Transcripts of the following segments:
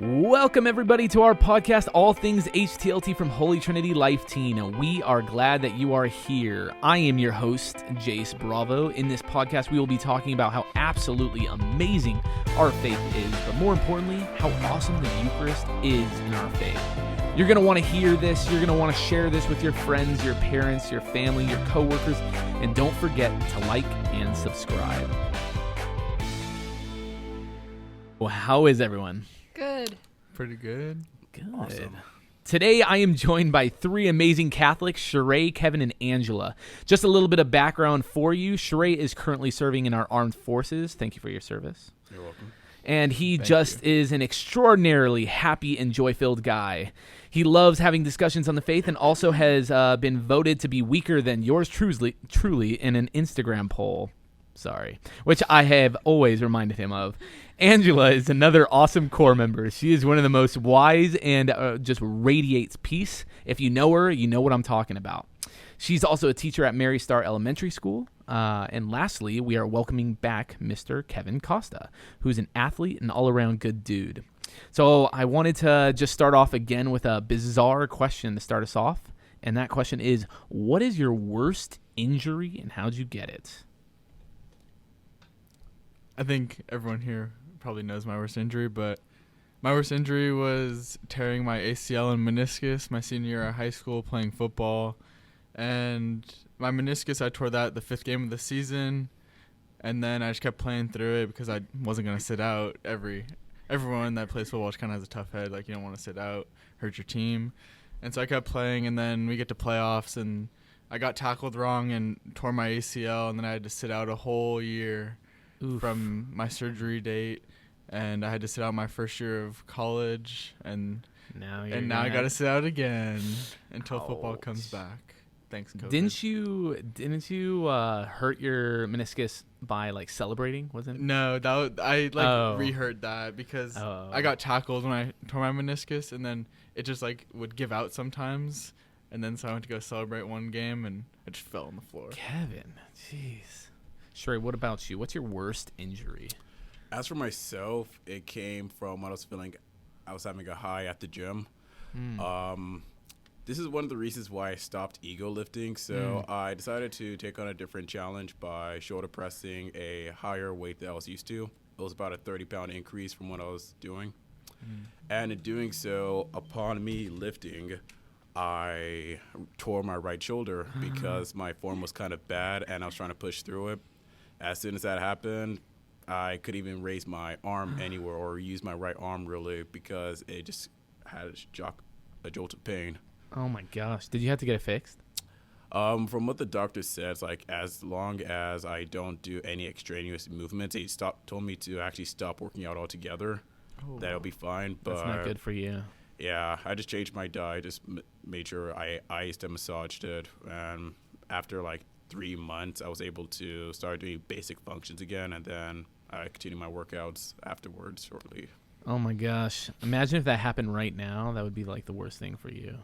Welcome everybody to our podcast, All Things HTLT from Holy Trinity Life Teen. We are glad that you are here. I am your host, Jace Bravo. In this podcast, we will be talking about how absolutely amazing our faith is, but more importantly, how awesome the Eucharist is in our faith. You're going to want to hear this. You're going to want to share this with your friends, your parents, your family, your coworkers, and don't forget to like and subscribe. Well, how is everyone? Good. Pretty good. Good. Awesome. Today, I am joined by three amazing Catholics, Sheree, Kevin, and Angela. Just a little bit of background for you. Sheree is currently serving in our armed forces. Thank you for your service. You're welcome. And he Thank you. is an extraordinarily happy and joy-filled guy. He loves having discussions on the faith and also has been voted to be weaker than yours truly in an Instagram poll. Sorry. Which I have always reminded him of. Angela is another awesome core member. She is one of the most wise and just radiates peace. If you know her, you know what I'm talking about. She's also a teacher at Mary Star Elementary School. And lastly, we are welcoming back Mr. Kevin Costa, who's an athlete and all-around good dude. So I wanted to just start off again with a bizarre question to start us off. And that question is, what is your worst injury and how'd you get it? I think everyone here probably knows my worst injury, but my worst injury was tearing my ACL and meniscus my senior year of high school playing football. And my meniscus, I tore that the fifth game of the season, and then I just kept playing through it because I wasn't going to sit out. Everyone that plays football just kind of has a tough head, like you don't want to sit out, hurt your team. And so I kept playing, and then we get to playoffs, and I got tackled wrong and tore my ACL, and then I had to sit out a whole year. Oof. From my surgery date, and I had to sit out my first year of college, and now I got to sit out again until football comes back. Thanks, COVID. Didn't you hurt your meniscus by like celebrating? Wasn't it? No, I re-hurt that because I got tackled when I tore my meniscus, and then it just like would give out sometimes, and then so I went to go celebrate one game, and I just fell on the floor. Kevin, jeez. Sheree, what about you? What's your worst injury? As for myself, it came from when I was having a high at the gym. This is one of the reasons why I stopped ego lifting. So I decided to take on a different challenge by shoulder pressing a higher weight than I was used to. It was about a 30-pound increase from what I was doing. And in doing so, upon me lifting, I tore my right shoulder because my form was kind of bad and I was trying to push through it. As soon as that happened, I couldn't even raise my arm anywhere or use my right arm really because it just had a jolt of pain. Oh my gosh. Did you have to get it fixed? From what the doctor said, it's like as long as I don't do any extraneous movements, he told me to actually stop working out altogether. That'll be fine. But that's not good for you. Yeah, I just changed my diet, just made sure I iced and massaged it. And after like 3 months, I was able to start doing basic functions again, and then I continued my workouts afterwards shortly. Oh my gosh. Imagine if that happened right now. That would be like the worst thing for you.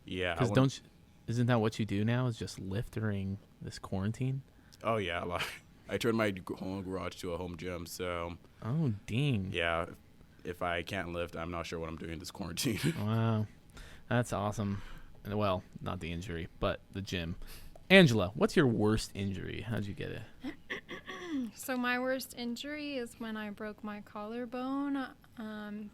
Yeah. Because isn't that what you do now is just lift during this quarantine? Oh, yeah. I turned my home garage to a home gym, so. Oh, dang. Yeah. If I can't lift, I'm not sure what I'm doing in this quarantine. Wow. That's awesome. Well, not the injury, but the gym. Angela, what's your worst injury? How'd you get it? So my worst injury is when I broke my collarbone.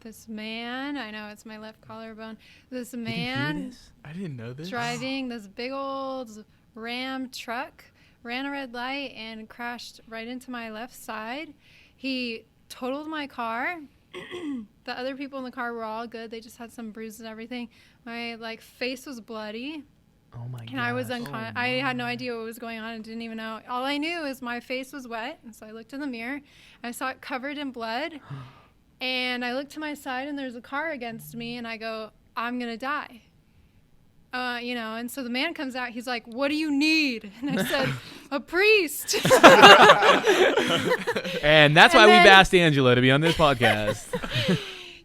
This man, I know it's my left collarbone. This man I didn't know this. driving this big old Ram truck ran a red light and crashed right into my left side. He totaled my car. The other people in the car were all good. They just had some bruises and everything. My face was bloody. Oh my god. And I was I had no idea what was going on and didn't even know. All I knew is my face was wet, and so I looked in the mirror. I saw it covered in blood, and I looked to my side, and there's a car against me, and I go, I'm gonna die. And so the man comes out. He's like, "What do you need?" And I said, "A priest." And that's why we've asked Angela to be on this podcast.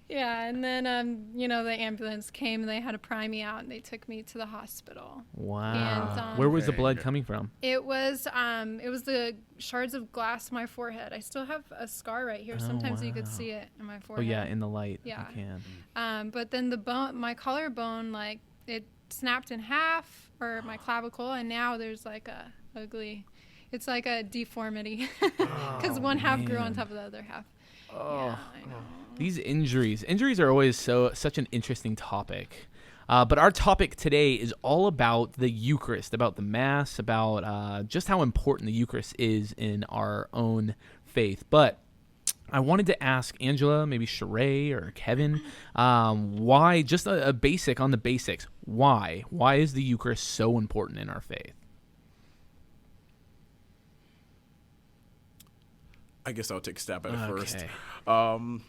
Yeah, And then, the ambulance came and they had to pry me out and they took me to the hospital. Wow. And, Where was the Okay. blood coming from? It was the shards of glass in my forehead. I still have a scar right here. Oh, Sometimes you wow. could see it in my Oh forehead. yeah, in the light. Yeah. You can. But then the bone, my collarbone, like it snapped in half, or my clavicle, and now there's like a ugly. It's like a deformity because one half grew on man. top of the other half. Oh. Yeah, I know. These injuries are always such an interesting topic. But our topic today is all about the Eucharist, about the Mass, about just how important the Eucharist is in our own faith. But I wanted to ask Angela, maybe Sheree or Kevin, why, just a basic on the basics, why is the Eucharist so important in our faith? I guess I'll take a stab at it first. Okay.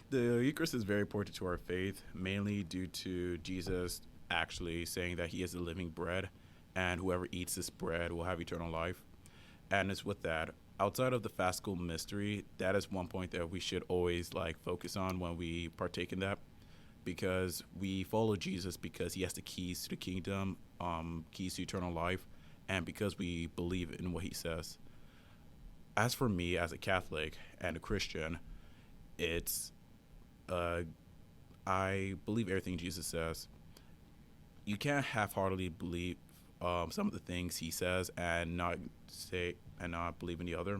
The Eucharist is very important to our faith, mainly due to Jesus actually saying that he is the living bread, and whoever eats this bread will have eternal life. And it's with that. Outside of the Paschal mystery, that is one point that we should always focus on when we partake in that, because we follow Jesus because he has the keys to the kingdom, keys to eternal life, and because we believe in what he says. As for me, as a Catholic and a Christian, it's I believe everything Jesus says. You can't half-heartedly believe some of the things he says and not believe in the other.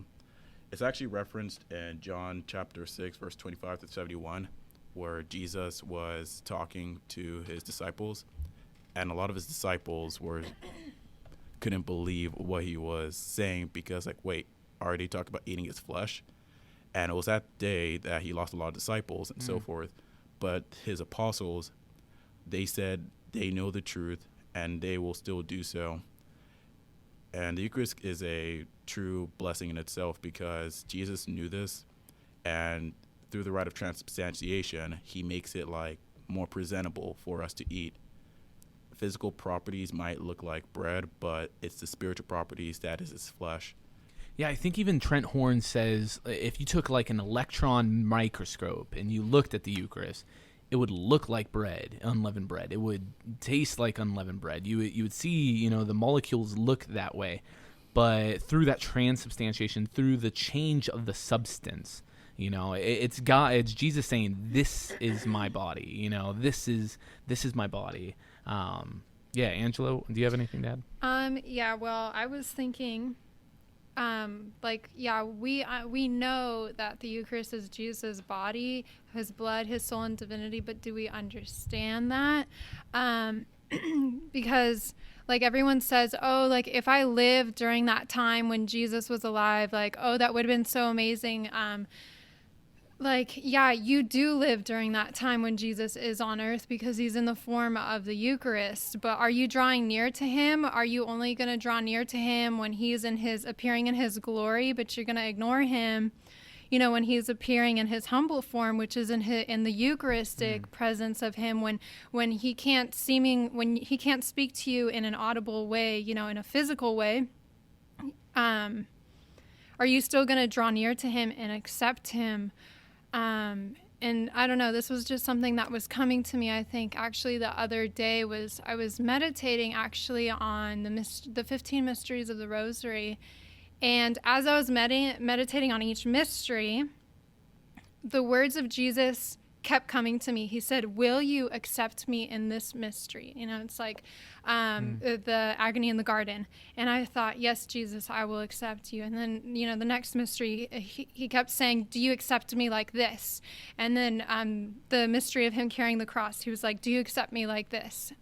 It's actually referenced in John chapter 6, verse 25 to 71, where Jesus was talking to his disciples, and a lot of his disciples couldn't believe what he was saying because, wait, already talked about eating his flesh. And it was that day that he lost a lot of disciples and so forth. But his apostles, they said they know the truth and they will still do so. And the Eucharist is a true blessing in itself because Jesus knew this, and through the rite of transubstantiation, he makes it more presentable for us to eat. Physical properties might look like bread, but it's the spiritual properties that is his flesh. Yeah, I think even Trent Horn says if you took an electron microscope and you looked at the Eucharist, it would look like bread, unleavened bread. It would taste like unleavened bread. You would see, the molecules look that way. But through that transubstantiation, through the change of the substance, it's Jesus saying, "This is my body." This is my body. Yeah, Angelo, do you have anything to add? Yeah. Well, I was thinking. We know that the Eucharist is Jesus' body, his blood, his soul, and divinity, but do we understand that? Because everyone says, if I lived during that time when Jesus was alive, that would have been so amazing. You do live during that time when Jesus is on earth because he's in the form of the Eucharist. But are you drawing near to him? Are you only going to draw near to him when he's appearing in his glory, but you're going to ignore him, when he's appearing in his humble form, which is in the Eucharistic presence of him, when he can't speak to you in an audible way, in a physical way? Are you still going to draw near to him and accept him? And I don't know, this was just something that was coming to me, I think, actually the other day I was meditating actually on the 15 mysteries of the Rosary. And as I was meditating on each mystery, the words of Jesus kept coming to me. He said, "Will you accept me in this mystery?" It's the agony in the garden. And I thought, yes, Jesus, I will accept you. And then, the next mystery, he kept saying, "Do you accept me like this?" And then the mystery of him carrying the cross, he was like, "Do you accept me like this?"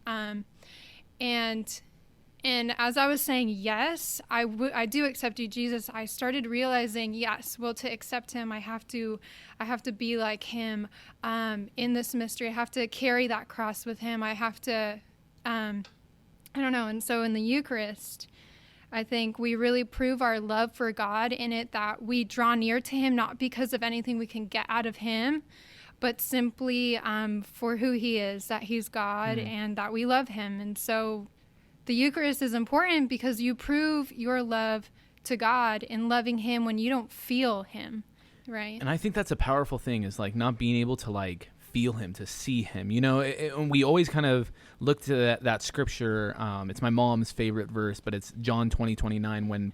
And as I was saying, yes, I do accept you, Jesus, I started realizing, yes, well, to accept him, I have to be like him in this mystery. I have to carry that cross with him. I have to, I don't know. And so in the Eucharist, I think we really prove our love for God in it, that we draw near to him, not because of anything we can get out of him, but simply for who he is, that he's God and that we love him. And so the Eucharist is important because you prove your love to God in loving him when you don't feel him, right? And I think that's a powerful thing, is not being able to feel him, to see him. And we always kind of look to that scripture. It's my mom's favorite verse, but it's John 20:29 when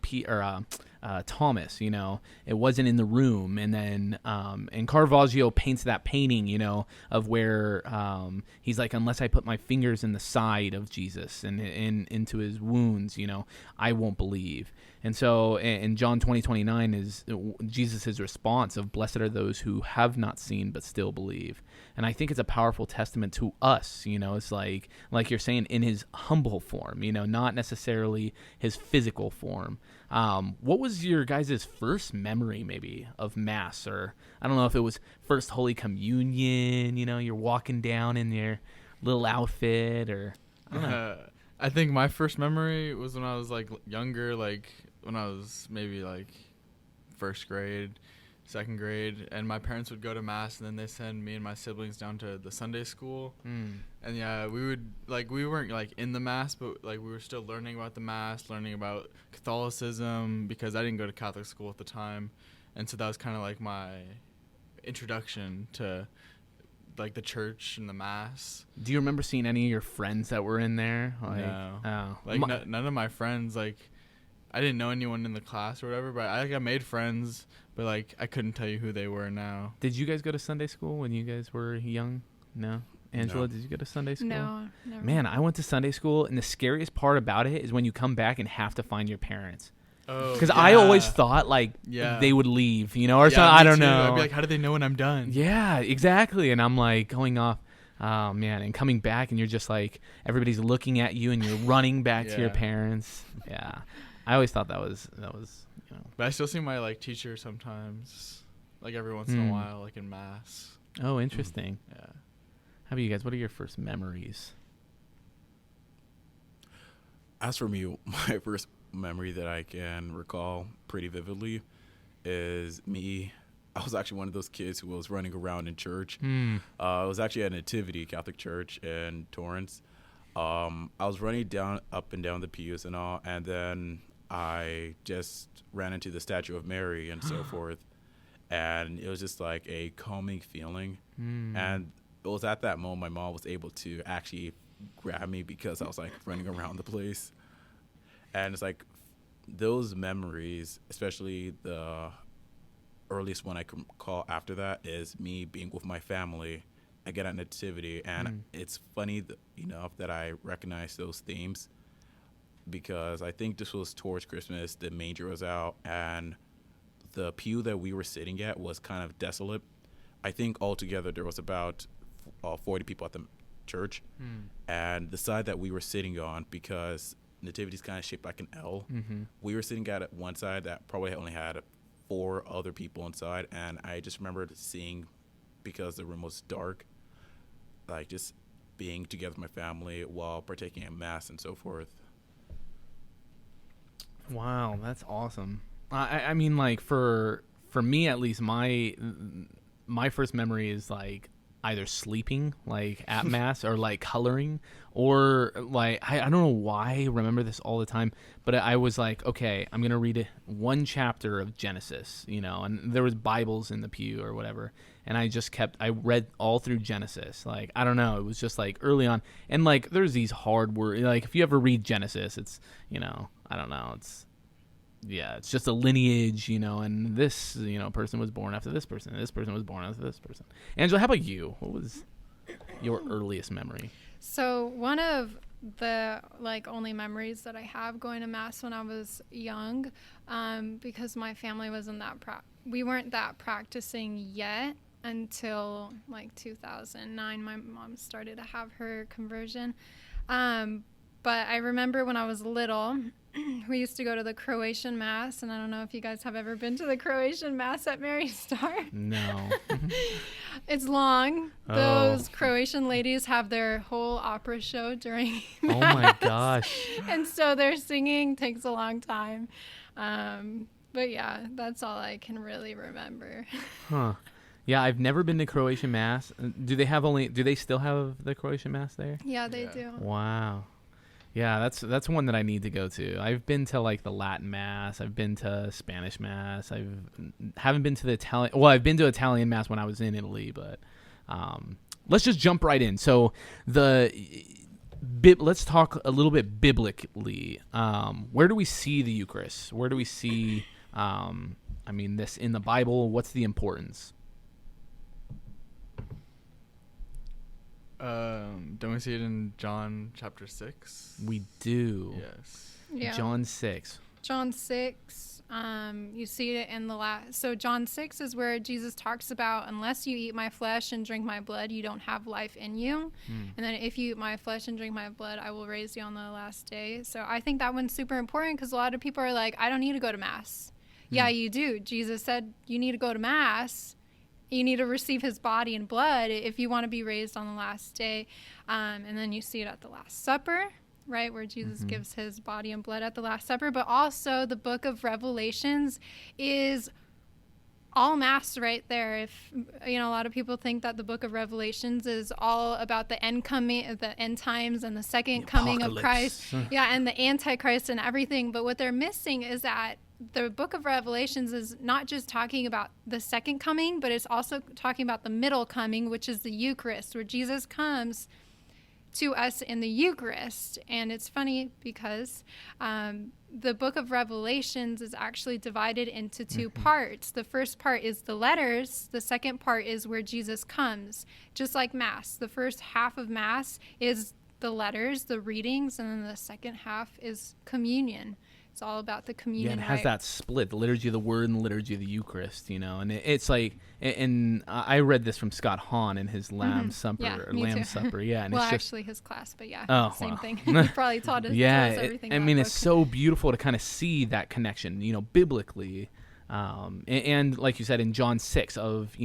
Thomas, it wasn't in the room. And then and Caravaggio paints that painting, of where he's like, unless I put my fingers in the side of Jesus and into his wounds, I won't believe. And so in John 20:29 is Jesus' response of blessed are those who have not seen but still believe. And I think it's a powerful testament to us. It's like you're saying, in his humble form, not necessarily his physical form. What was your guys' first memory maybe of Mass? Or I don't know if it was first Holy Communion, you're walking down in your little outfit, or I don't know. I think my first memory was when I was like younger, like when I was maybe like first grade, second grade, and my parents would go to Mass, and then they send me and my siblings down to the Sunday school. And yeah, we weren't like in the Mass, but like we were still learning about the Mass, learning about Catholicism, because I didn't go to Catholic school at the time. And so that was kind of like my introduction to like the church and the Mass. Do you remember seeing any of your friends that were in there? No. Oh. Like none of my friends, like I didn't know anyone in the class or whatever, but I made friends, but like I couldn't tell you who they were now. Did you guys go to Sunday school when you guys were young? No? Angela, No. did you go to Sunday school? No, never. Man, I went to Sunday school, and the scariest part about it is when you come back and have to find your parents. Oh, Because I always thought like they would leave, or something. I don't know. I'd be like, how do they know when I'm done? Yeah, exactly. And I'm like going off, oh man, and coming back, and you're just like, everybody's looking at you, and you're running back to your parents. Yeah, I always thought that was. But I still see my like teacher sometimes, like every once in a while, like in Mass. Oh, interesting. Yeah. How about you guys? What are your first memories? As for me, my first memory that I can recall pretty vividly is me. I was actually one of those kids who was running around in church. I was actually at a Nativity Catholic Church in Torrance. I was running up and down the pews and all, and then I just ran into the statue of Mary and so forth. And it was just like a calming feeling. And it was at that moment my mom was able to actually grab me because I was like running around the place. And it's like those memories, especially the earliest one I can recall after that, is me being with my family again at Nativity. And it's funny that I recognize those themes, because I think this was towards Christmas. The manger was out, and the pew that we were sitting at was kind of desolate. I think altogether there was about 40 people at the church. And the side that we were sitting on, because Nativity's kind of shaped like an L, we were sitting at one side that probably only had 4 other people inside. And I just remembered seeing, because the room was dark, like just being together with my family while partaking in Mass and so forth. Wow, that's awesome. I mean, like for me at least, my first memory is like either sleeping like at Mass or like coloring, or like I don't know why I remember this all the time, but I was like, okay, I'm gonna read one chapter of Genesis, and there was Bibles in the pew or whatever, and I read all through Genesis. Like, I don't know, it was just like early on, and like there's these hard words, like if you ever read Genesis, it's I don't know, it's just a lineage, and this, person was born after this person, and this person was born after this person. Angela, how about you? What was your earliest memory? So one of the only memories that I have going to Mass when I was young, because my family wasn't we weren't that practicing yet until 2009. My mom started to have her conversion. But I remember when I was little, we used to go to the Croatian Mass, and I don't know if you guys have ever been to the Croatian Mass at Mary Star. No. It's long. Those Croatian ladies have their whole opera show during Mass. Oh my gosh. And so their singing takes a long time. But yeah, that's all I can really remember. Huh. Yeah, I've never been to Croatian Mass. Do they still have the Croatian Mass there? Yeah, they do. Wow. Yeah, that's one that I need to go to. I've been to the Latin Mass. I've been to Spanish Mass. Haven't been to the Italian. Well, I've been to Italian Mass when I was in Italy, but let's just jump right in. So let's talk a little bit biblically. Where do we see the Eucharist? Where do we see, this in the Bible? What's the importance? Don't we see it in John chapter 6? We do. Yes. Yeah. John 6. John 6, you see it in the last. So John 6 is where Jesus talks about, unless you eat my flesh and drink my blood, you don't have life in you. And then if you eat my flesh and drink my blood, I will raise you on the last day. So I think that one's super important because a lot of people are like, I don't need to go to Mass. Yeah, you do. Jesus said you need to go to Mass. You need to receive his body and blood if you want to be raised on the last day. And then you see it at the Last Supper, right, where Jesus gives his body and blood at the Last Supper. But also the book of Revelations is all Mass right there. If, a lot of people think that the book of Revelations is all about the end times and the second coming of Christ. Yeah, and the Antichrist and everything. But what they're missing is that the book of Revelations is not just talking about the second coming, but it's also talking about the middle coming, which is the Eucharist, where Jesus comes to us in the Eucharist. And it's funny because the book of Revelations is actually divided into two parts. The first part is the letters. The second part is where Jesus comes, just like Mass. The first half of Mass is the letters, the readings, and then the second half is communion. It's all about the communion. Yeah, it has that split, the liturgy of the Word and the liturgy of the Eucharist, and it's like, and I read this from Scott Hahn in his Lamb Supper. Yeah, or me Lamb too. Supper, yeah. And well, it's just, actually his class, but yeah, same thing. He probably taught us, yeah, taught us everything. it's so beautiful to kind of see that connection, biblically. And like you said in John 6 of,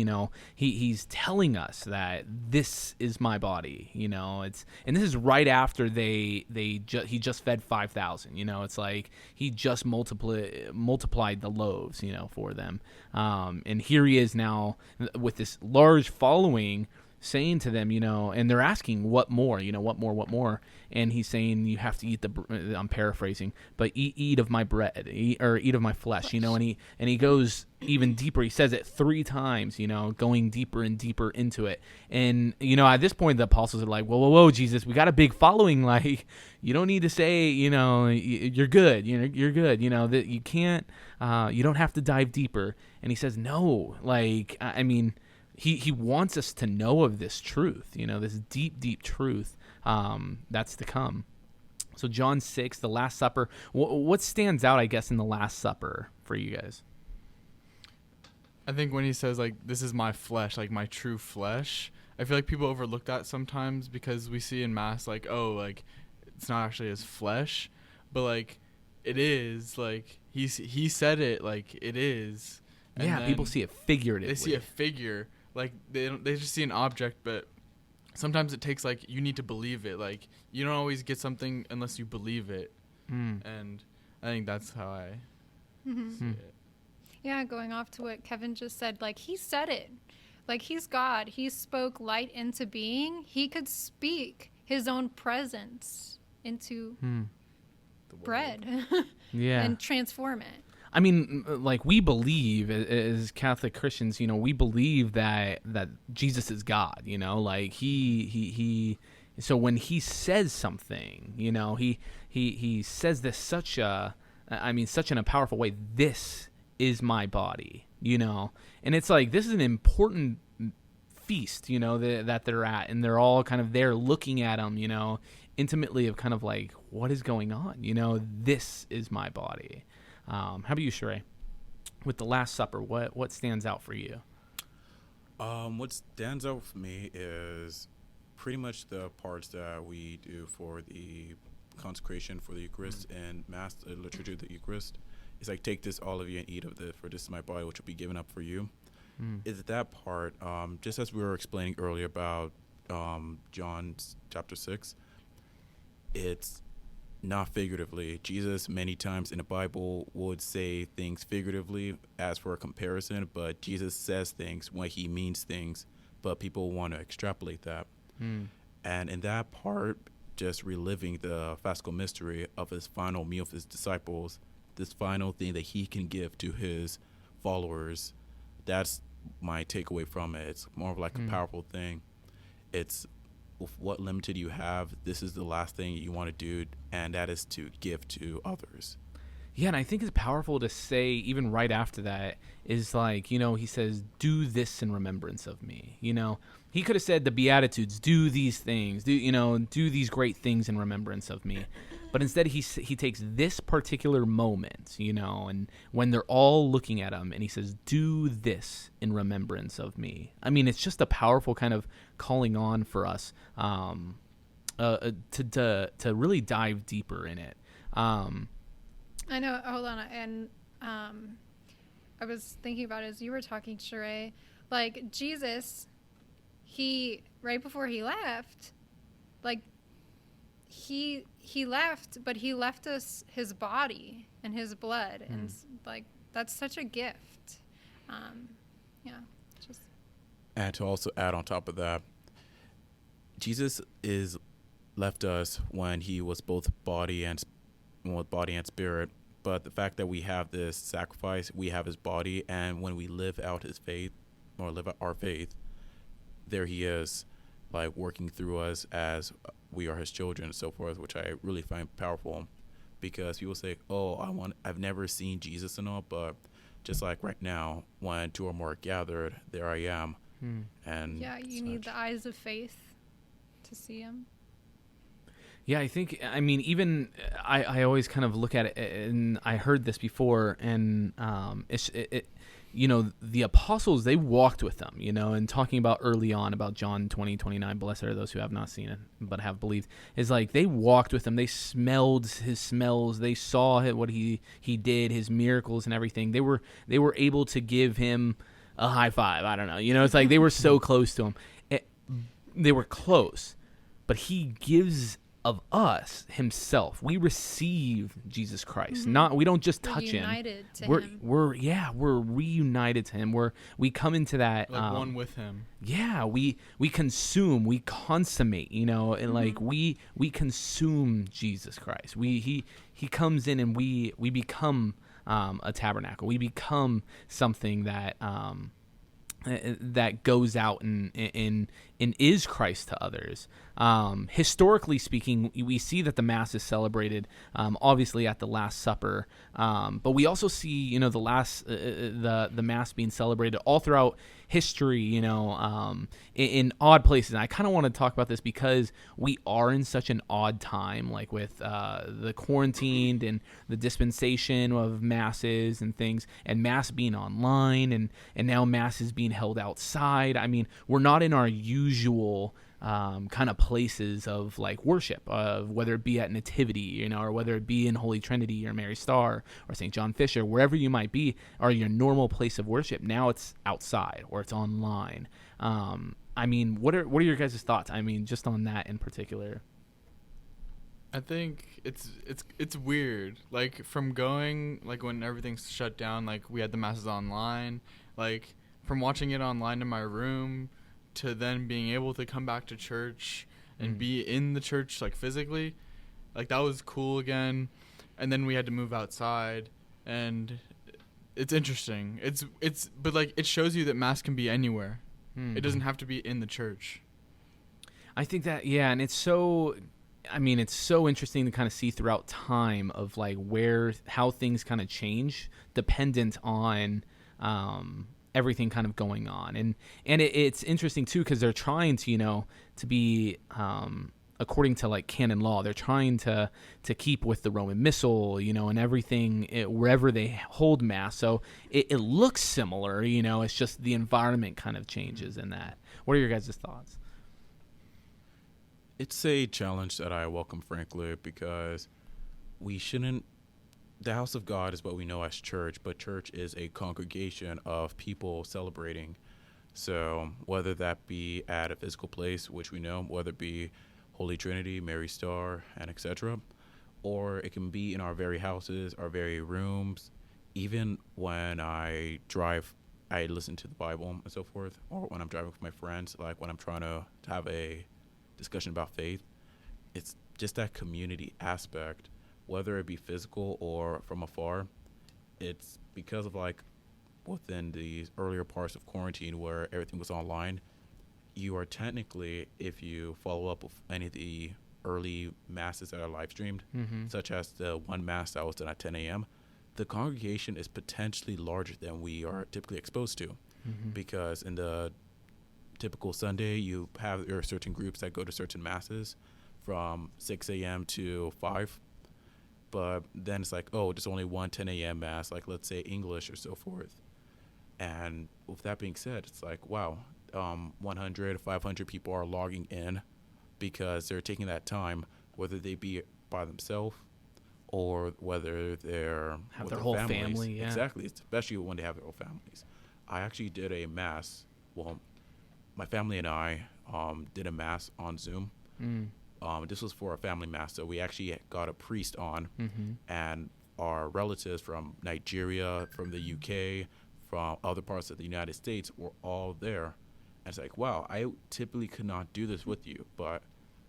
he's telling us that this is my body, and this is right after he just fed 5,000, it's like he just multiplied the loaves, for them. And here he is now with this large following saying to them, and they're asking what more, what more. And he's saying, you have to eat I'm paraphrasing, but eat of my bread, eat of my flesh, and he goes even deeper. He says it 3 times, going deeper and deeper into it. And, at this point, the apostles are like, whoa, Jesus, we got a big following. Like, you don't need to say, you're good, you're good, that you can't, you don't have to dive deeper. And he says, no, like, He wants us to know of this truth, this deep, deep truth that's to come. So John 6, the Last Supper. What stands out, I guess, in the Last Supper for you guys? I think when he says, like, this is my flesh, like my true flesh, I feel like people overlook that sometimes because we see in Mass, like, oh, like, it's not actually his flesh, but, like, it is. Like, he said it, like, it is. And yeah, people see it figuratively. They see a figure. Like, they just see an object, but sometimes it takes, like, you need to believe it. Like, you don't always get something unless you believe it. And I think that's how I see it. Yeah, going off to what Kevin just said, like, he said it. Like, he's God. He spoke light into being. He could speak his own presence into bread and transform it. Like, we believe as Catholic Christians, we believe that Jesus is God, like he so when he says something, he says this such in a powerful way. This is my body, and it's like, this is an important feast, that they're at, and they're all kind of there looking at him, intimately, of kind of like, what is going on? This is my body. How about you, Sheree? With the Last Supper, what stands out for you? What stands out for me is pretty much the parts that we do for the consecration for the Eucharist and Mass, the liturgy of the Eucharist. It's like, take this, all of you, and eat of it, for this is my body, which will be given up for you. Is that part, just as we were explaining earlier about John chapter 6, it's not figuratively. Jesus many times in the Bible would say things figuratively as for a comparison, but Jesus says things when he means things, but people want to extrapolate that. And in that part, just reliving the Paschal mystery of his final meal with his disciples, this final thing that he can give to his followers, that's my takeaway from it. It's more of like a powerful thing. it's with what limited you have, this is the last thing you want to do, and that is to give to others. Yeah, and I think it's powerful to say, even right after that, is like, he says, do this in remembrance of me. He could have said the Beatitudes, do these things, do these great things in remembrance of me. But instead, he takes this particular moment, and when they're all looking at him, and he says, do this in remembrance of me. I mean, it's just a powerful kind of calling on for us to really dive deeper in it. I know. Hold on. And I was thinking about it as you were talking, Sheree. Like Jesus, right before he left, like he left, but he left us his body and his blood, and like that's such a gift. Yeah. Just. And to also add on top of that, Jesus is left us when he was both body and spirit. But the fact that we have this sacrifice, we have his body, and when we live out his faith, or live out our faith, there he is, like working through us as we are his children and so forth, which I really find powerful, because people say, I've never seen Jesus and all, but just like right now, when two or more are gathered, there I am. And yeah, you need the eyes of faith to see him. Yeah, I mean, even I always kind of look at it, and I heard this before, and the apostles, they walked with them, and talking about early on about John 20:29, blessed are those who have not seen it but have believed, is like they walked with him, they smelled his smells, they saw what he did, his miracles and everything. They were able to give him a high five. I don't know, it's like they were so close to him. They were close, but he gives of us himself. We receive Jesus Christ. We don't just touch him. We're reunited to him. We come into that one with him. Yeah, we consume, we consummate, and like we consume Jesus Christ. He comes in and we become a tabernacle. We become something that goes out and is Christ to others. Historically speaking, we see that the Mass is celebrated, obviously at the Last Supper, but we also see, the Mass being celebrated all throughout history, in odd places. And I kind of want to talk about this because we are in such an odd time, like with the quarantined and the dispensation of Masses and things, and Mass being online, and now Mass is being held outside. I mean, we're not in our usual kind of places of like worship, whether it be at Nativity, or whether it be in Holy Trinity or Mary Star or St. John Fisher, wherever you might be, or your normal place of worship. Now it's outside or it's online. I mean, what are your guys' thoughts? I mean, just on that in particular. I think it's weird. Like from going, like when everything's shut down, like we had the Masses online, like from watching it online in my room to then being able to come back to church and be in the church, like physically, like that was cool again. And then we had to move outside, and it's interesting. But like it shows you that Mass can be anywhere. It doesn't have to be in the church. I think that, yeah, and it's so interesting to kind of see throughout time of like how things kind of change dependent on everything kind of going on, and it's interesting too because they're trying to to be according to like canon law, they're trying to keep with the Roman Missal, and everything wherever they hold Mass, so it looks similar, it's just the environment kind of changes in that. What are your guys' thoughts? It's a challenge that I welcome, frankly, because we shouldn't. The house of God is what we know as church, but church is a congregation of people celebrating. So whether that be at a physical place, which we know, whether it be Holy Trinity, Mary Star, and etc., or it can be in our very houses, our very rooms. Even when I drive, I listen to the Bible and so forth, or when I'm driving with my friends, like when I'm trying to have a discussion about faith, it's just that community aspect. Whether it be physical or from afar, it's because of like within the earlier parts of quarantine where everything was online, you are technically, if you follow up with any of the early masses that are live streamed, such as the one mass that was done at 10 a.m., the congregation is potentially larger than we are typically exposed to. Because in the typical Sunday, you have your certain groups that go to certain masses from 6 a.m. to 5. But then it's like, oh, there's only one 10 a.m. mass, like let's say English or so forth. And with that being said, it's like, wow, 100, 500 people are logging in because they're taking that time, whether they be by themselves or whether they're have with their their whole families. family. Yeah. Exactly, especially when they have their whole families. I actually did a mass. Well, my family and I did a mass on Zoom. This was for a family mass, so we actually got a priest on, and our relatives from Nigeria, from the UK, from other parts of the United States were all there. And it's like, wow, I typically could not do this with you, but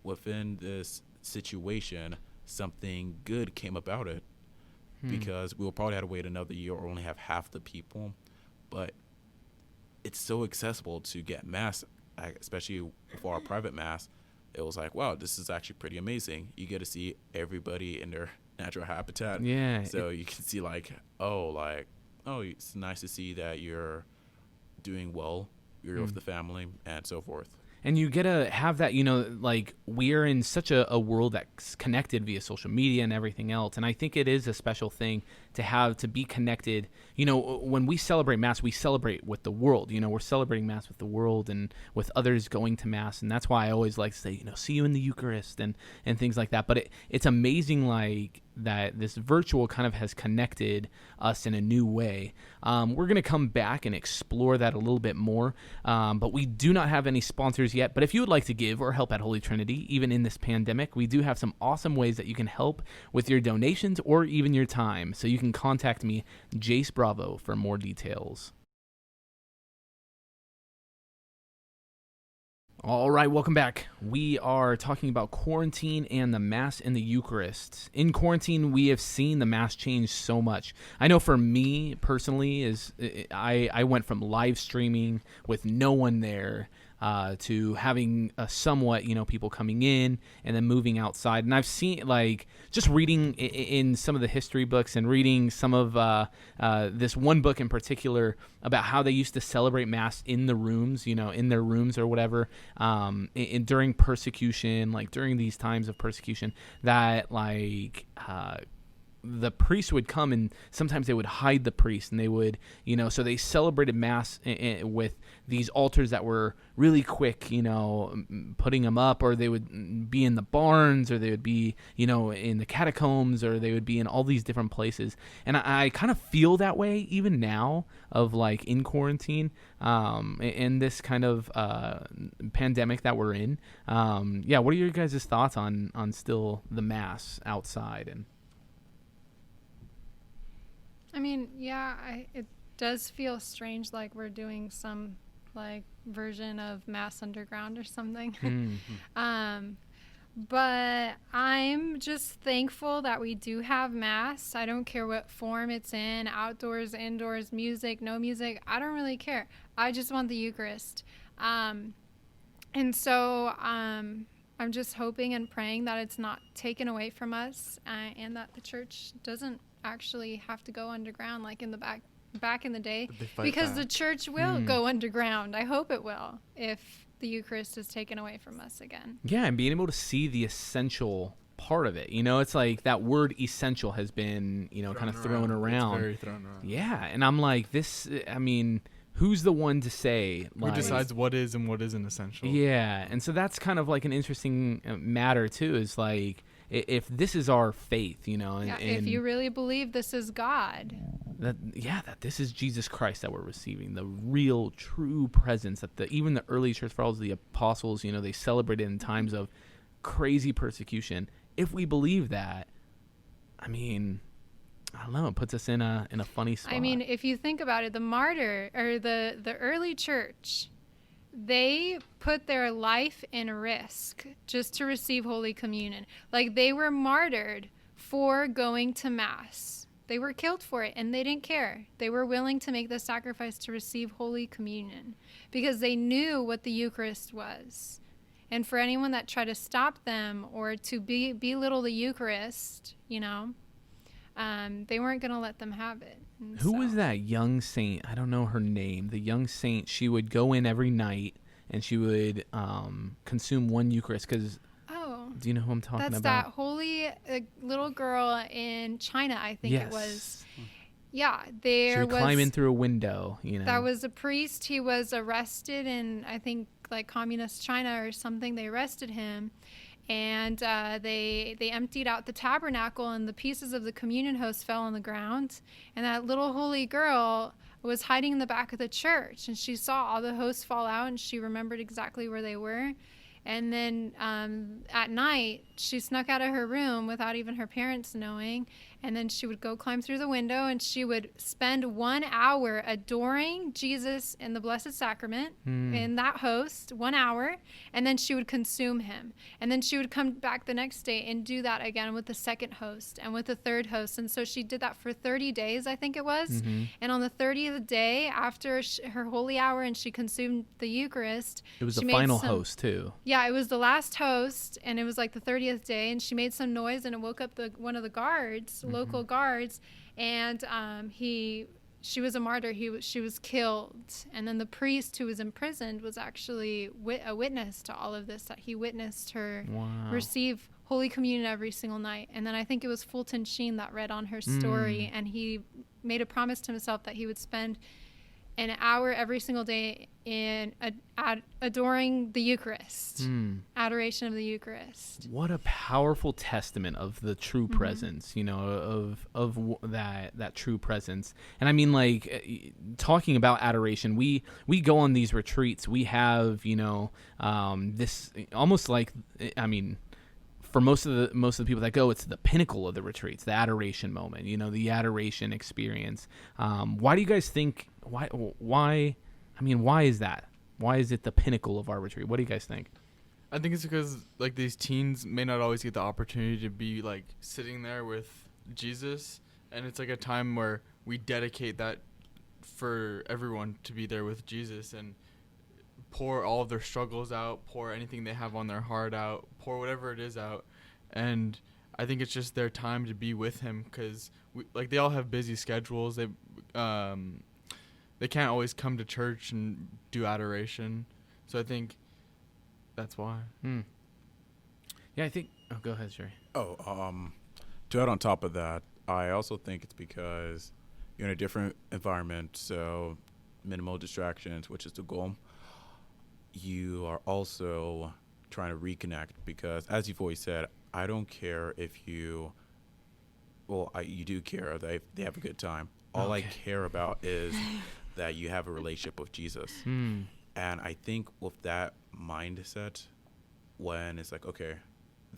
within this situation, something good came about it, because we will probably have to wait another year or only have half the people, but it's so accessible to get mass, especially for our private mass. It was like, wow, this is actually pretty amazing. You get to see everybody in their natural habitat. Yeah. So you can see oh, it's nice to see that you're doing well, you're with the family, and so forth. And you get to have that, like we're in such a world that's connected via social media and everything else. And I think it is a special thing to be connected. When we celebrate Mass, we celebrate with the world. We're celebrating Mass with the world and with others going to Mass. And that's why I always like to say, see you in the Eucharist and things like that. But it's amazing, like, that this virtual kind of has connected us in a new way. We're going to come back and explore that a little bit more, but we do not have any sponsors yet. But if you would like to give or help at Holy Trinity, even in this pandemic, we do have some awesome ways that you can help with your donations or even your time. So you can contact me, Jace Bravo, for more details. All right, welcome back. We are talking about quarantine and the Mass and the Eucharist. In quarantine, we have seen the Mass change so much. I know for me personally, I went from live streaming with no one there to having a somewhat, people coming in and then moving outside. And I've seen, just reading in some of the history books and reading some of this one book in particular about how they used to celebrate Mass in the rooms, in their rooms or whatever, during persecution, during these times of persecution, that the priest would come and sometimes they would hide the priest and they would, so they celebrated Mass with these altars that were really quick, putting them up, or they would be in the barns, or they would be, in the catacombs, or they would be in all these different places. And I kind of feel that way even now of in quarantine, in this kind of pandemic that we're in. What are your guys' thoughts on still the Mass outside? And I mean, it does feel strange, like we're doing some version of Mass Underground or something. But I'm just thankful that we do have Mass. I don't care what form it's in, outdoors, indoors, music, no music. I don't really care. I just want the Eucharist. And so I'm just hoping and praying that it's not taken away from us, and that the church doesn't actually have to go underground like in the back in the day, because the church will go underground. I hope it will, if the Eucharist is taken away from us again. Yeah, and being able to see the essential part of it. It's like that word essential has been, kind of thrown around. It's very thrown around. Yeah, and I'm like, who's the one to say? Who decides what is and what isn't essential? Yeah, and so that's kind of an interesting matter too, is if this is our faith, and if you really believe this is God, that this is Jesus Christ that we're receiving, the real, true presence that even the early church fathers, the apostles, they celebrated in times of crazy persecution. If we believe that, I don't know, it puts us in a funny spot. If you think about it, the martyr or the early church, they put their life in risk just to receive Holy Communion. They were martyred for going to Mass. They were killed for it, and they didn't care. They were willing to make the sacrifice to receive Holy Communion because they knew what the Eucharist was. And for anyone that tried to stop them or to belittle the Eucharist, they weren't going to let them have it. And Who was that young saint? I don't know her name. The young saint, she would go in every night and she would consume one Eucharist because... Do you know who I'm talking about? That's that holy little girl in China, I think it was. Yeah, she would climb in through a window, That was a priest. He was arrested in, I think, like communist China or something. They arrested him, and they emptied out the tabernacle, and the pieces of the communion host fell on the ground. And that little holy girl was hiding in the back of the church, and she saw all the hosts fall out, and she remembered exactly where they were. And then at night, she snuck out of her room without even her parents knowing. And then she would go climb through the window, and she would spend 1 hour adoring Jesus in the Blessed Sacrament in that host, 1 hour. And then she would consume him. And then she would come back the next day and do that again with the second host and with the third host. And so she did that for 30 days, I think it was. And on the 30th day after her holy hour and she consumed the Eucharist, it was the final host too. Yeah, it was the last host, and it was like the 30th day, and she made some noise, and it woke up one of the guards, local guards, and she was a martyr. She was killed, and then the priest who was imprisoned was actually a witness to all of this. That he witnessed her receive Holy Communion every single night, and then I think it was Fulton Sheen that read on her story, and he made a promise to himself that he would spend an hour every single day in adoring the Eucharist, adoration of the Eucharist. What a powerful testament of the true presence, of that true presence. And I mean, like, talking about adoration, we go on these retreats. We have, this almost like, I mean, for most of the people that go, it's the pinnacle of the retreats, the adoration moment, the adoration experience. Why do you guys think? Why? I mean, why is that? Why is it the pinnacle of our retreat? What do you guys think? I think it's because like these teens may not always get the opportunity to be like sitting there with Jesus, and it's like a time where we dedicate that for everyone to be there with Jesus and pour all of their struggles out, pour anything they have on their heart out, pour whatever it is out. And I think it's just their time to be with him because they all have busy schedules. They can't always come to church and do adoration. So I think that's why. Yeah, I think... Oh, go ahead, Sherry. To add on top of that, I also think it's because you're in a different environment, so minimal distractions, which is the goal. You are also trying to reconnect because, as you've always said, I don't care if you do care that they have a good time. All I care about is that you have a relationship with Jesus. And I think with that mindset, when it's like, okay,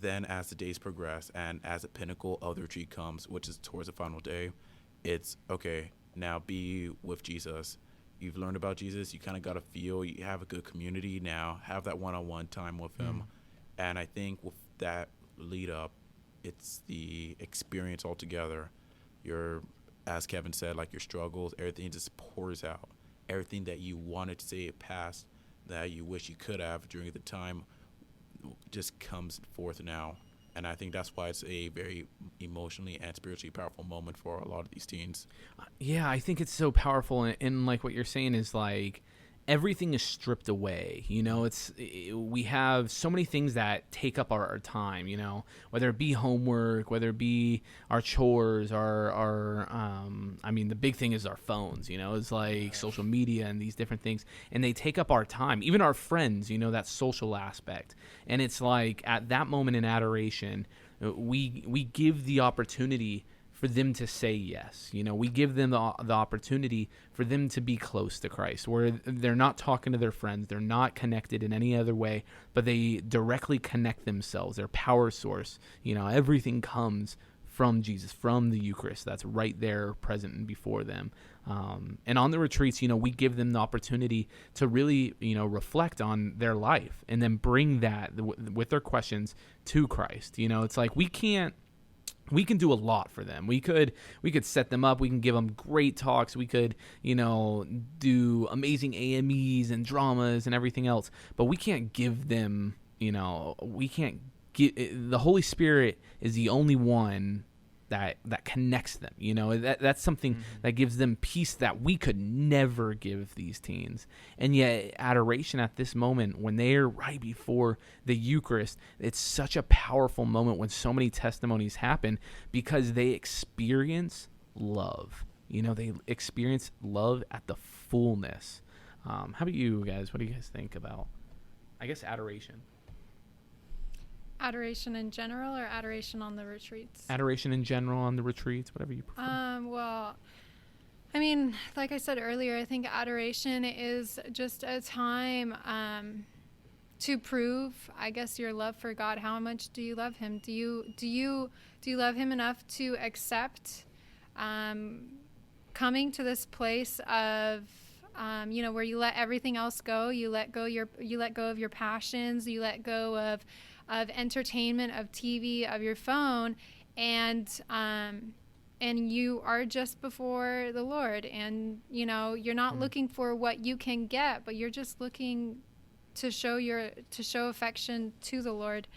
then as the days progress and as the pinnacle of the retreat comes, which is towards the final day, it's, okay, now be with Jesus. You've learned about Jesus. You kind of got to feel you have a good community now. Have that one-on-one time with him. And I think with that lead up, it's the experience altogether. As Kevin said, like your struggles, everything just pours out. Everything that you wanted to say past that you wish you could have during the time just comes forth now. And I think that's why it's a very emotionally and spiritually powerful moment for a lot of these teens. Yeah, I think it's so powerful. And like what you're saying is like everything is stripped away. We have so many things that take up our time, whether it be homework, whether it be our chores, I mean, the big thing is our phones, it's like social media and these different things, and they take up our time, even our friends, that social aspect. And it's like at that moment in adoration, we give the opportunity for them to say yes. We give them the opportunity for them to be close to Christ, where they're not talking to their friends, they're not connected in any other way, but they directly connect themselves, their power source. Everything comes from Jesus, from the Eucharist that's right there present and before them. And on the retreats, we give them the opportunity to really, reflect on their life and then bring that with their questions to Christ. It's like we can't we can do a lot for them. We could set them up. We can give them great talks. We could, do amazing AMEs and dramas and everything else. But we can't give them, we can't give. The Holy Spirit is the only one that connects them. That's something that gives them peace that we could never give these teens. And yet adoration at this moment, when they're right before the Eucharist, it's such a powerful moment when so many testimonies happen because they experience love. They experience love at the fullness. How about you guys? What do you guys think about, I guess, adoration? Adoration in general, or adoration on the retreats? Adoration in general on the retreats, whatever you prefer. Well, I mean, like I said earlier, I think adoration is just a time to prove, I guess, your love for God. How much do you love Him? Do you love Him enough to accept coming to this place of where you let everything else go? You let go of your passions. You let go of entertainment, of TV, of your phone, and you are just before the Lord, and you're not looking for what you can get, but you're just looking to show affection to the Lord,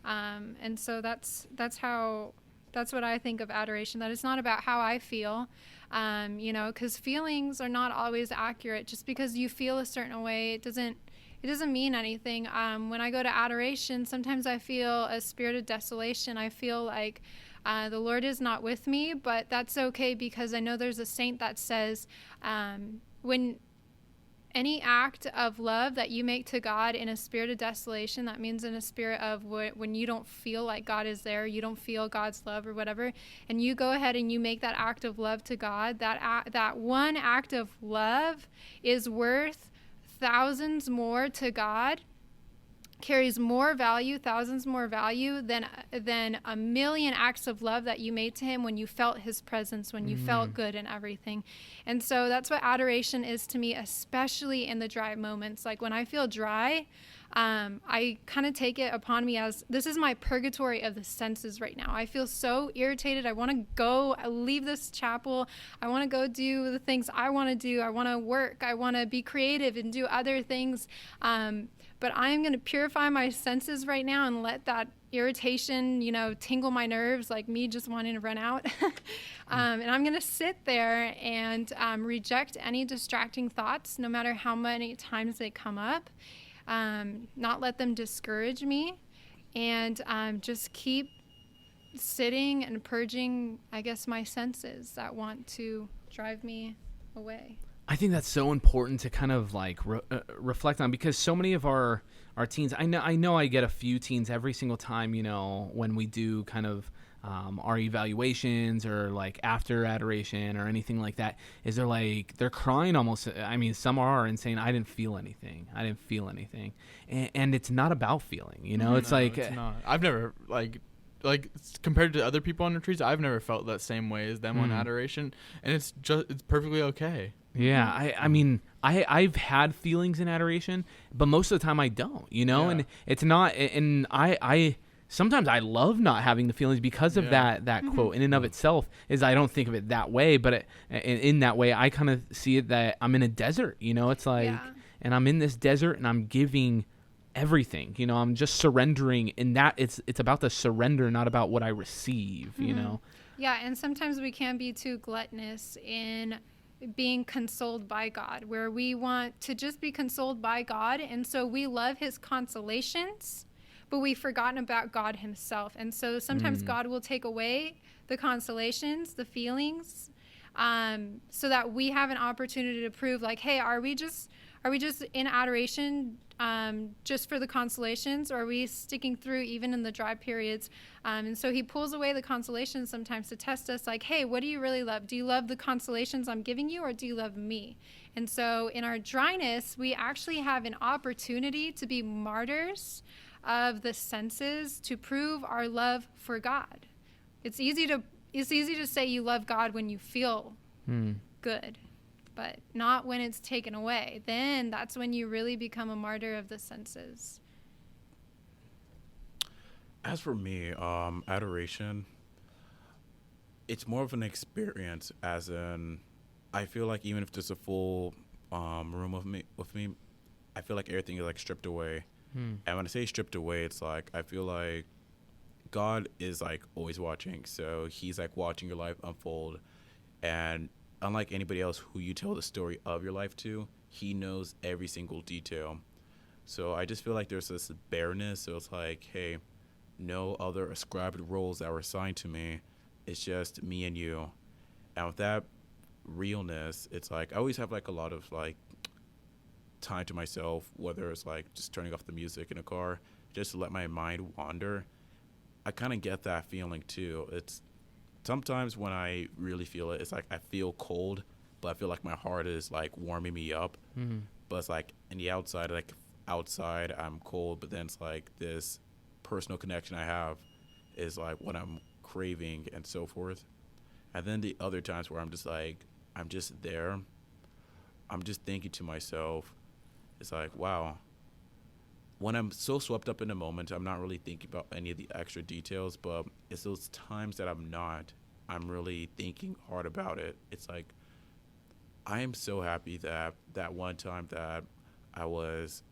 and so that's what I think of adoration. That it's not about how I feel, because feelings are not always accurate. Just because you feel a certain way, it doesn't mean anything. When I go to adoration, sometimes I feel a spirit of desolation. I feel like the Lord is not with me, but that's okay, because I know there's a saint that says when any act of love that you make to God in a spirit of desolation, that means in a spirit of when you don't feel like God is there, you don't feel God's love or whatever, and you go ahead and you make that act of love to God, that one act of love is worth thousands more to God, carries more value, thousands more value than a million acts of love that you made to Him when you felt His presence, when you felt good and everything. And so that's what adoration is to me, especially in the dry moments. Like when I feel dry, I kind of take it upon me as this is my purgatory of the senses right now. I feel so irritated. I want to go leave this chapel. I want to go do the things I want to do. I want to work. I want to be creative and do other things. But I am going to purify my senses right now and let that irritation, tingle my nerves, like me just wanting to run out. And I'm going to sit there and reject any distracting thoughts, no matter how many times they come up. Not let them discourage me, and just keep sitting and purging, I guess, my senses that want to drive me away. I think that's so important to kind of like reflect on, because so many of our teens, I know I get a few teens every single time, when we do kind of our evaluations or like after adoration or anything like that, is they're crying almost. I mean, some are and saying, I didn't feel anything. And it's not about feeling, it's like, it's not. I've never like compared to other people on retreats, I've never felt that same way as them on adoration, and it's perfectly okay. Yeah, I mean, I've had feelings in adoration, but most of the time I don't, and it's not, and I sometimes I love not having the feelings because of that quote in and of itself. Is I don't think of it that way, but in that way I kind of see it that I'm in a desert, it's like, and I'm in this desert and I'm giving everything, I'm just surrendering, and that it's about the surrender, not about what I receive, Yeah, and sometimes we can be too gluttonous in being consoled by God, where we want to just be consoled by God, and so we love His consolations, but we've forgotten about God Himself. And so sometimes God will take away the consolations, the feelings, so that we have an opportunity to prove, like, hey, are we just in adoration just for the consolations, or are we sticking through even in the dry periods? And so He pulls away the consolations sometimes to test us, like, hey, what do you really love? Do you love the consolations I'm giving you, or do you love me? And so in our dryness, we actually have an opportunity to be martyrs of the senses, to prove our love for God. It's easy to say you love God when you feel good, but not when it's taken away. Then that's when you really become a martyr of the senses. As for me, adoration, it's more of an experience, as in, I feel like even if there's a full room of me with me, I feel like everything is like stripped away. And when I say stripped away, it's like I feel like God is like always watching. So he's like watching your life unfold. And unlike anybody else who you tell the story of your life to, he knows every single detail. So I just feel like there's this bareness. So it's like, hey, no other ascribed roles that were assigned to me. It's just me and you. And with that realness, it's like I always have like a lot of like time to myself, whether it's like just turning off the music in a car, just to let my mind wander. I kind of get that feeling too. It's sometimes when I really feel it, it's like I feel cold, but I feel like my heart is like warming me up. But it's like in the outside, like outside I'm cold, but then it's like this personal connection I have is like what I'm craving and so forth. And then the other times where I'm just like, I'm just there. I'm just thinking to myself, it's like, wow. When I'm so swept up in the moment, I'm not really thinking about any of the extra details, but it's those times that I'm really thinking hard about it. It's like, I am so happy that that one time that I was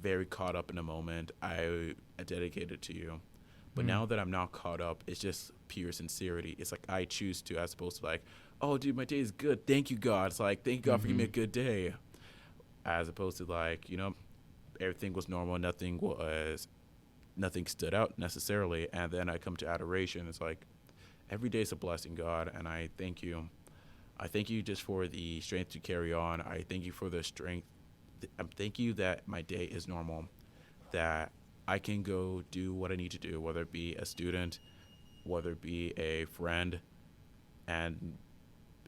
very caught up in the moment, I dedicated to you. But now that I'm not caught up, it's just pure sincerity. It's like I choose to, as opposed to like, oh, dude, my day is good. Thank you, God. It's like, thank you, God, for giving me a good day. As opposed to like, everything was normal. Nothing stood out necessarily. And then I come to adoration. It's like, every day is a blessing, God. And I thank you. I thank you just for the strength to carry on. I thank you for the strength. I thank you that my day is normal, that I can go do what I need to do, whether it be a student, whether it be a friend, and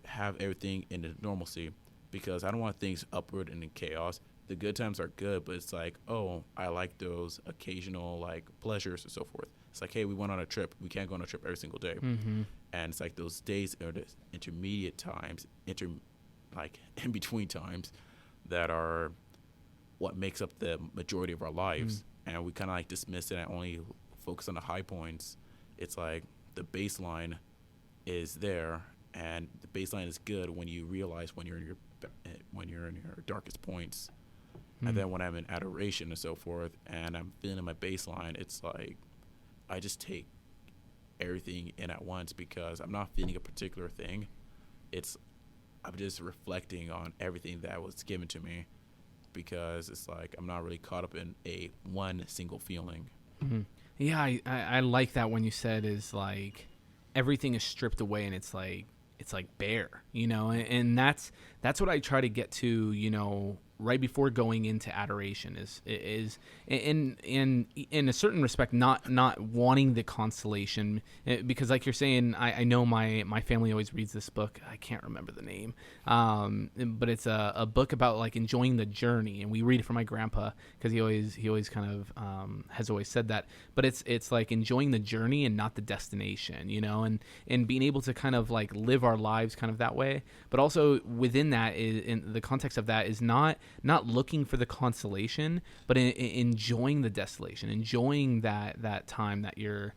have everything in the normalcy, because I don't want things upward and in chaos. The good times are good, but it's like, oh, I like those occasional like pleasures and so forth. It's like, hey, we went on a trip. We can't go on a trip every single day. And it's like those days are the intermediate times, like in between times, that are what makes up the majority of our lives. And we kind of like dismiss it and only focus on the high points. It's like the baseline is there, and the baseline is good when you realize when you're in your darkest points. And then when I'm in adoration and so forth, and I'm feeling my baseline, it's like I just take everything in at once, because I'm not feeling a particular thing. I'm just reflecting on everything that was given to me, because it's like I'm not really caught up in one single feeling. Yeah, I like that when you said is like everything is stripped away and it's like bare, and that's what I try to get to, right before going into adoration is in a certain respect not wanting the consolation, because like you're saying, I know my family always reads this book. I can't remember the name, but it's a book about like enjoying the journey, and we read it from my grandpa because he always kind of has always said that. But it's like enjoying the journey and not the destination, and being able to kind of like live our lives kind of that way. But also within that, in the context of that, is not looking for the consolation, but enjoying the desolation, enjoying that time that you're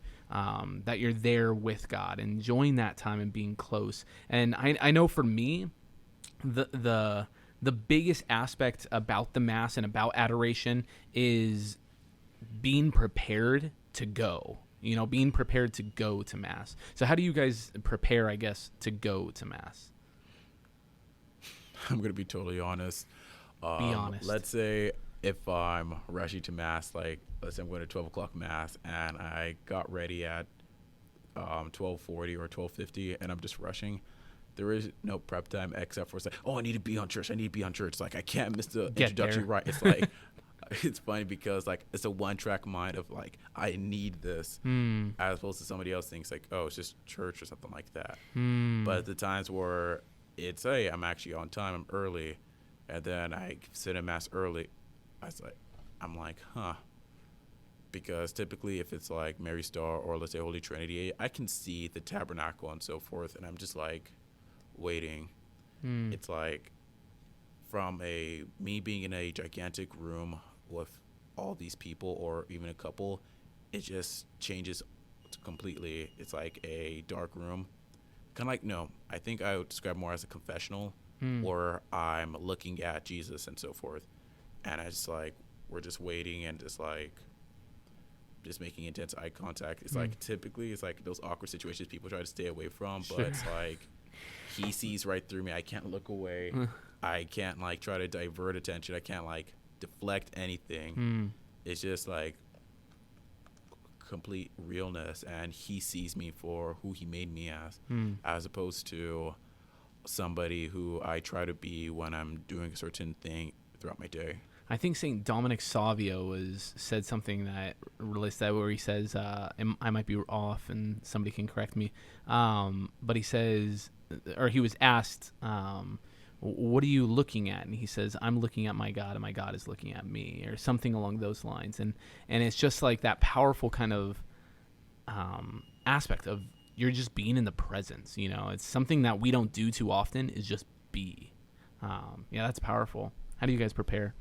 there with God, enjoying that time and being close. And I know for me, the biggest aspect about the Mass and about adoration is being prepared to go. Being prepared to go to Mass. So how do you guys prepare, I guess, to go to Mass? I'm going to be totally honest. Be honest. Let's say if I'm rushing to Mass, like let's say I'm going to 12 o'clock Mass, and I got ready at 12:40 or 12:50, and I'm just rushing. There is no prep time except for saying, oh, I need to be on church. It's like I can't miss the introduction, right? It's like it's funny because like it's a one-track mind of like I need this, as opposed to somebody else thinks like, oh, it's just church or something like that. But at the times where it's hey, I'm actually on time, I'm early, and then I sit in Mass early, I'm like, huh. Because typically if it's like Mary Star or let's say Holy Trinity, I can see the tabernacle and so forth, and I'm just like waiting. It's like from me being in a gigantic room with all these people or even a couple, it just changes completely. It's like a dark room kind of like, no, I think I would describe more as a confessional, or I'm looking at Jesus and so forth. And I just like, we're just waiting and just like, just making intense eye contact. It's like, typically it's like those awkward situations people try to stay away from, but it's like, he sees right through me. I can't look away. I can't like try to divert attention. I can't like deflect anything. It's just like complete realness, and he sees me for who he made me as opposed to somebody who I try to be when I'm doing a certain thing throughout my day. I think St. Dominic Savio said something that relates to that, where he says, I might be off and somebody can correct me, but he says, or he was asked, what are you looking at? And he says, I'm looking at my God, and my God is looking at me, or something along those lines. And it's just like that powerful kind of aspect of you're just being in the presence. You know, it's something that we don't do too often, is just be. Yeah, that's powerful. How do you guys prepare?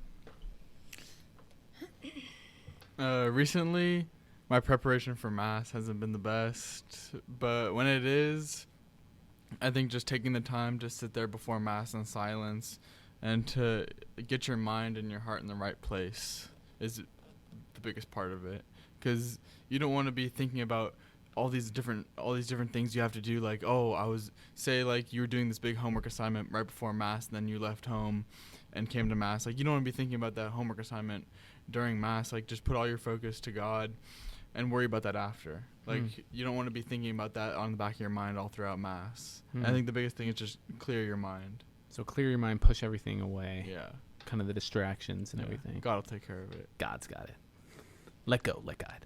Recently, my preparation for Mass hasn't been the best, but when it is, I think just taking the time to sit there before Mass in silence and to get your mind and your heart in the right place is the biggest part of it, because you don't want to be thinking about all these different things you have to do. Like, say like you were doing this big homework assignment right before Mass, and then you left home and came to Mass. Like, you don't want to be thinking about that homework assignment during Mass. Like, just put all your focus to God and worry about that after. Like, you don't want to be thinking about that on the back of your mind all throughout Mass. I think the biggest thing is just clear your mind. So clear your mind, push everything away. Yeah. Kind of the distractions and everything. God will take care of it. God's got it. Let go, let God.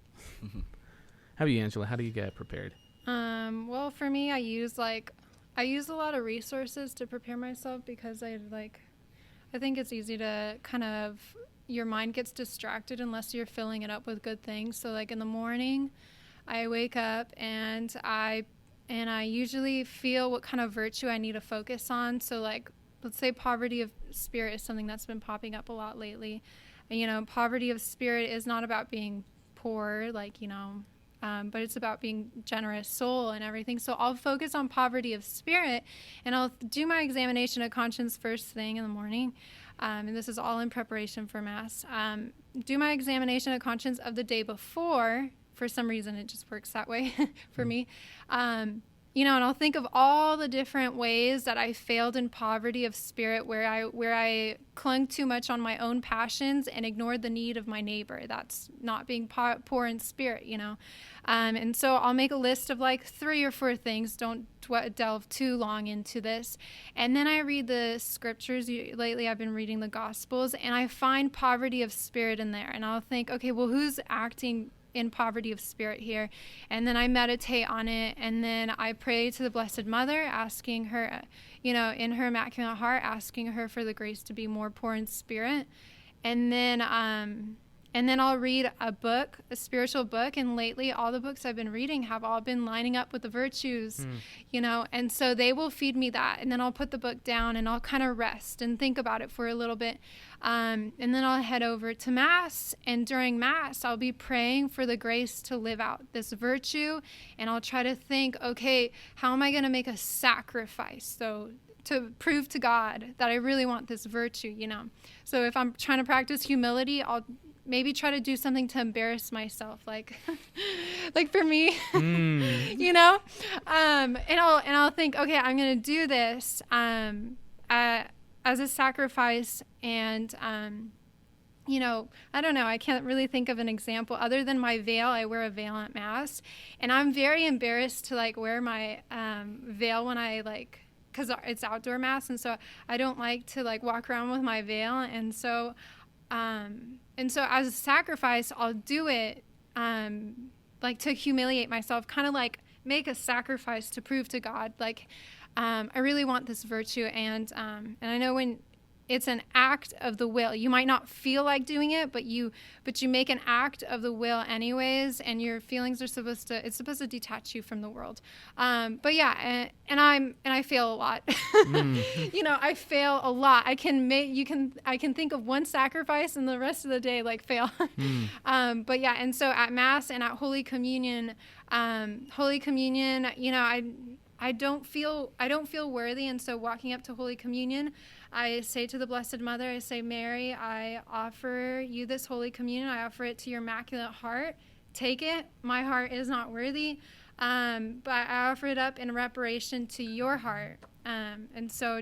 How about you, Angela? How do you get prepared? Well, for me, I use a lot of resources to prepare myself, because I think it's easy to kind of, your mind gets distracted unless you're filling it up with good things. So like in the morning, I wake up and I usually feel what kind of virtue I need to focus on. So like, let's say poverty of spirit is something that's been popping up a lot lately. You know, poverty of spirit is not about being poor, like, you know, but it's about being generous soul and everything. So I'll focus on poverty of spirit, and I'll do my examination of conscience first thing in the morning. And this is all in preparation for Mass. Do my examination of conscience of the day before. For some reason, it just works that way for me. You know, and I'll think of all the different ways that I failed in poverty of spirit, where I clung too much on my own passions and ignored the need of my neighbor. That's not being poor in spirit, you know. And so I'll make a list of like 3 or 4 things. Don't delve too long into this. And then I read the scriptures. Lately, I've been reading the Gospels, and I find poverty of spirit in there. And I'll think, okay, well, who's acting in poverty of spirit here? And then I meditate on it, and then I pray to the Blessed Mother, asking her, you know, in her Immaculate Heart, asking her for the grace to be more poor in spirit. And then I'll read a book, a spiritual book, and lately all the books I've been reading have all been lining up with the virtues, you know, and so they will feed me that. And then I'll put the book down and I'll kind of rest and think about it for a little bit. And then I'll head over to Mass, and during Mass, I'll be praying for the grace to live out this virtue, and I'll try to think, okay, how am I going to make a sacrifice? So to prove to God that I really want this virtue, you know. So if I'm trying to practice humility, I'll maybe try to do something to embarrass myself, like for me, you know. And I'll think, okay, I'm gonna do this as a sacrifice, and you know, I don't know, I can't really think of an example other than my veil. I wear a veil at Mass, and I'm very embarrassed to like wear my veil when I like, because it's outdoor Mass, and so I don't like to like walk around with my veil, and so as a sacrifice, I'll do it, like to humiliate myself, kind of like make a sacrifice to prove to God, like, I really want this virtue. And I know when it's an act of the will, you might not feel like doing it, but you make an act of the will anyways, and your feelings are supposed to detach you from the world. But yeah, and I fail a lot. You know, I fail a lot. I can think of one sacrifice and the rest of the day like fail. But yeah, and so at Mass and at Holy Communion, you know, I don't feel worthy. And so walking up to Holy Communion, I say to the Blessed Mother, I say, Mary, I offer you this Holy Communion. I offer it to your Immaculate Heart. Take it. My heart is not worthy. But I offer it up in reparation to your heart. And so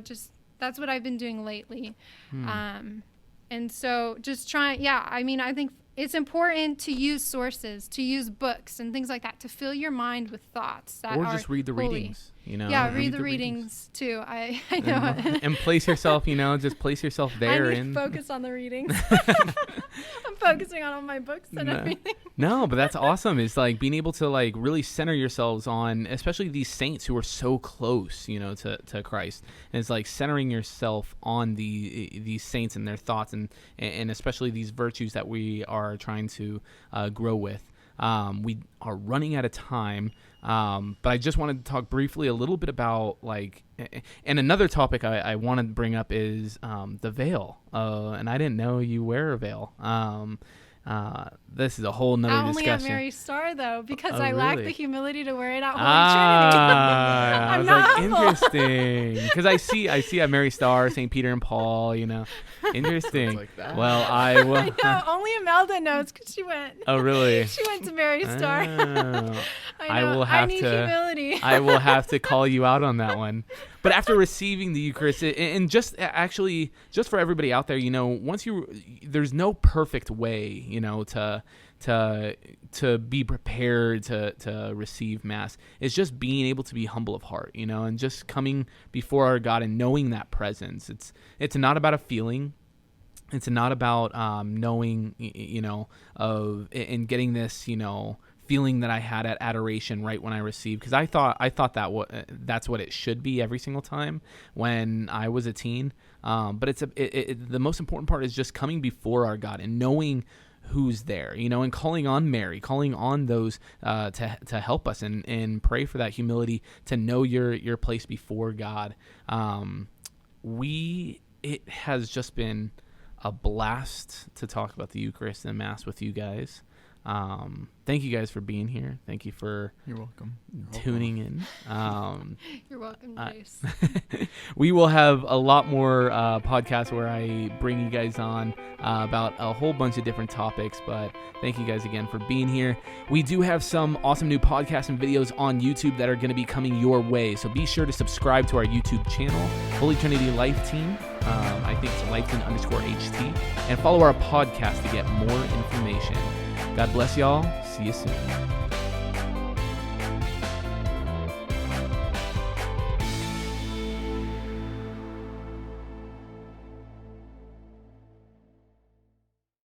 that's what I've been doing lately. And so just trying, I think it's important to use sources, to use books and things like that, to fill your mind with thoughts that or are just read the holy. readings, Yeah, read the readings too. I know. and place yourself, just place yourself there. I need to focus on the readings. I'm focusing on all my books and everything. No, but that's awesome. It's like being able to like really center yourselves on, especially these saints who are so close, to Christ. And it's like centering yourself on these saints and their thoughts and especially these virtues that we are trying to grow with. We are running out of time, but I just wanted to talk briefly a little bit about and another topic I want to bring up is the veil. And I didn't know you wear a veil. This is a whole nother discussion. I only at Mary Star though, because I really? lack the humility to wear it at Holy Trinity. I was not like, humble. interesting, because I see at Mary Star, St. Peter and Paul. Interesting. Like that. Well, I will. I know, only Imelda knows because she went. Oh, really? She went to Mary Star. Oh. I know. I need humility. I will have to call you out on that one. But after receiving the Eucharist, and just for everybody out there, once there's no perfect way, to be prepared to receive Mass. It's just being able to be humble of heart, and just coming before our God and knowing that presence. It's not about a feeling. It's not about knowing, and getting this, feeling that I had at adoration right when I received, because I thought that's what it should be every single time when I was a teen. But the most important part is just coming before our God and knowing who's there, and calling on Mary, calling on those to help us and pray for that humility to know your place before God. It has just been a blast to talk about the Eucharist and Mass with you guys. Thank you guys for being here. Thank you for You're welcome. tuning in. You're welcome, Grace. We will have a lot more podcasts where I bring you guys on about a whole bunch of different topics, but thank you guys again for being here. We do have some awesome new podcasts and videos on YouTube that are going to be coming your way, so be sure to subscribe to our YouTube channel, Holy Trinity Life Team. I think it's lifeteam_HT, and follow our podcast to get more information. God bless y'all. See you soon.